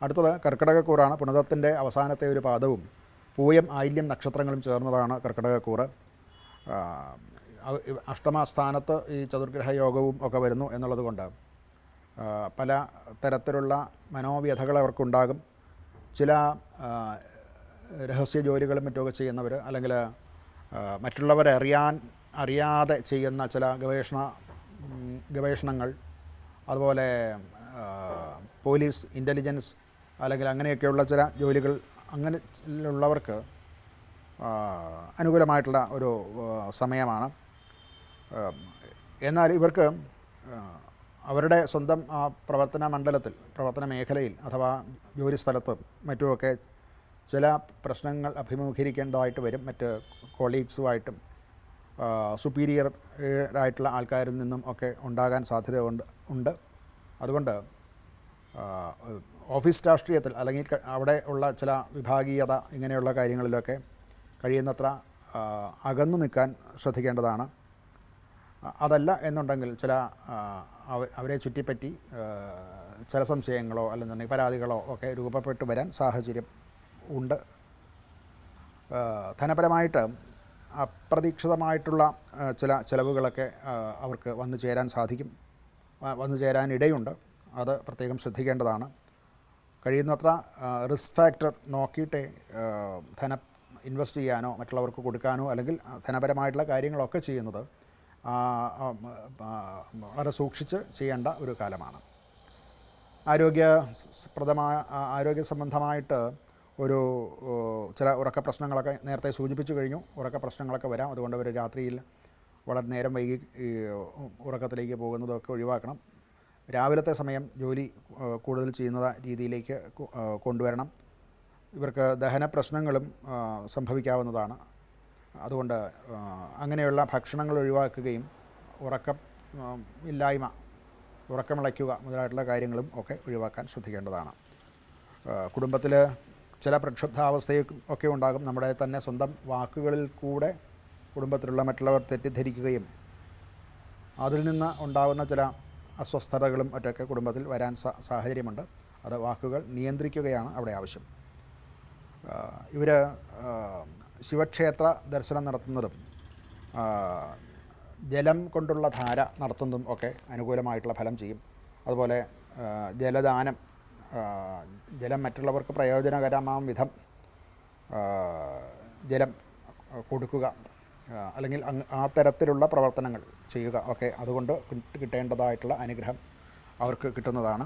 അടുത്തത് കർക്കിടകക്കൂറാണ്. പുണർദത്തിൻ്റെ അവസാനത്തെ ഒരു പാദവും പൂയം ആയില്യം നക്ഷത്രങ്ങളും ചേർന്നതാണ് കർക്കിടകക്കൂറ്. അഷ്ടമസ്ഥാനത്ത് ഈ ചതുർഗ്രഹ യോഗവും ഒക്കെ വരുന്നു എന്നുള്ളത് കൊണ്ട് പല തരത്തിലുള്ള മനോവ്യഥകൾ അവർക്കുണ്ടാകും. ചില രഹസ്യ ജോലികളും മറ്റുമൊക്കെ ചെയ്യുന്നവർ, അല്ലെങ്കിൽ മറ്റുള്ളവരെ അറിയാതെ ചെയ്യുന്ന ചില ഗവേഷണങ്ങൾ, അതുപോലെ പോലീസ്, ഇൻ്റലിജൻസ് അല്ലെങ്കിൽ അങ്ങനെയൊക്കെയുള്ള ചില ജോലികൾ, അങ്ങനെയുള്ളവർക്ക് അനുകൂലമായിട്ടുള്ള ഒരു സമയമാണ്. എന്നാൽ ഇവർക്ക് അവരുടെ സ്വന്തം പ്രവർത്തന മണ്ഡലത്തിൽ, പ്രവർത്തന മേഖലയിൽ അഥവാ ജോലിസ്ഥലത്ത് മറ്റുമൊക്കെ ചില പ്രശ്നങ്ങൾ അഭിമുഖീകരിക്കേണ്ടതായിട്ട് വരും. മറ്റ് കൊളീഗ്സുമായിട്ടും സുപ്പീരിയർ ആയിട്ടുള്ള ആൾക്കാരിൽ നിന്നും ഒക്കെ ഉണ്ടാകാൻ സാധ്യത ഉണ്ട്. അതുകൊണ്ട് ഓഫീസ് രാഷ്ട്രീയത്തിൽ അല്ലെങ്കിൽ അവിടെ ഉള്ള ചില വിഭാഗീയത ഇങ്ങനെയുള്ള കാര്യങ്ങളിലൊക്കെ കഴിയുന്നത്ര അകന്നു നിൽക്കാൻ ശ്രദ്ധിക്കേണ്ടതാണ്. അതല്ല എന്നുണ്ടെങ്കിൽ ചില അവരെ ചുറ്റിപ്പറ്റി ചില സംശയങ്ങളോ അല്ലെന്നുണ്ടെങ്കിൽ പരാതികളോ ഒക്കെ രൂപപ്പെട്ടു വരാൻ സാഹചര്യം ഉണ്ട്. ധനപരമായിട്ട് അപ്രതീക്ഷിതമായിട്ടുള്ള ചില ചിലവുകളൊക്കെ അവർക്ക് വന്നു ചേരാനിടയുണ്ട്. അത് പ്രത്യേകം ശ്രദ്ധിക്കേണ്ടതാണ്. കഴിയുന്നത്ര റിസ്ക് ഫാക്ടർ നോക്കിയിട്ടേ ധനം ഇൻവെസ്റ്റ് ചെയ്യാനോ മറ്റുള്ളവർക്ക് കൊടുക്കാനോ അല്ലെങ്കിൽ ധനപരമായിട്ടുള്ള കാര്യങ്ങളൊക്കെ ചെയ്യുന്നത് വളരെ സൂക്ഷിച്ച് ചെയ്യേണ്ട ഒരു കാലമാണ്. ആരോഗ്യ സംബന്ധമായിട്ട് ഒരു ചില ഉറക്ക പ്രശ്നങ്ങളൊക്കെ നേരത്തെ സൂചിപ്പിച്ചു കഴിഞ്ഞു. ഉറക്ക പ്രശ്നങ്ങളൊക്കെ വരാം. അതുകൊണ്ട് അവർ രാത്രിയിൽ വളരെ നേരം വൈകി ഉറക്കത്തിലേക്ക് പോകുന്നതൊക്കെ ഒഴിവാക്കണം. രാവിലത്തെ സമയം ജോലി കൂടുതൽ ചെയ്യുന്ന രീതിയിലേക്ക് കൊണ്ടുവരണം. ഇവർക്ക് ദഹന പ്രശ്നങ്ങളും സംഭവിക്കാവുന്നതാണ്. അതുകൊണ്ട് അങ്ങനെയുള്ള ഭക്ഷണങ്ങൾ ഒഴിവാക്കുകയും ഉറക്കമിളയ്ക്കുക മുതലായിട്ടുള്ള കാര്യങ്ങളും ഒക്കെ ഒഴിവാക്കാൻ ശ്രദ്ധിക്കേണ്ടതാണ്. കുടുംബത്തിൽ ചില പ്രക്ഷുബ്ധാവസ്ഥയൊക്കെ ഉണ്ടാകും. നമ്മുടെ തന്നെ സ്വന്തം വാക്കുകളിൽ കൂടെ കുടുംബത്തിലുള്ള മറ്റുള്ളവർ തെറ്റിദ്ധരിക്കുകയും അതിൽ നിന്ന് ഉണ്ടാകുന്ന ചില അസ്വസ്ഥതകളും മറ്റൊക്കെ കുടുംബത്തിൽ വരാൻ സാഹചര്യമുണ്ട്. അത് വാക്കുകൾ നിയന്ത്രിക്കുകയാണ് അവിടെ ആവശ്യം. ഇവർ ശിവക്ഷേത്ര ദർശനം നടത്തുന്നതും ജലം കൊണ്ടുള്ള ധാര നടത്തുന്നതും ഒക്കെ അനുകൂലമായിട്ടുള്ള ഫലം ചെയ്യും. അതുപോലെ ജലദാനം, ജലം മറ്റുള്ളവർക്ക് പ്രയോജനകരമാം വിധം ജലം കൊടുക്കുക, അല്ലെങ്കിൽ ആ തരത്തിലുള്ള പ്രവർത്തനങ്ങൾ ചെയ്യുക ഒക്കെ അതുകൊണ്ട് കിട്ടേണ്ടതായിട്ടുള്ള അനുഗ്രഹം അവർക്ക് കിട്ടുന്നതാണ്.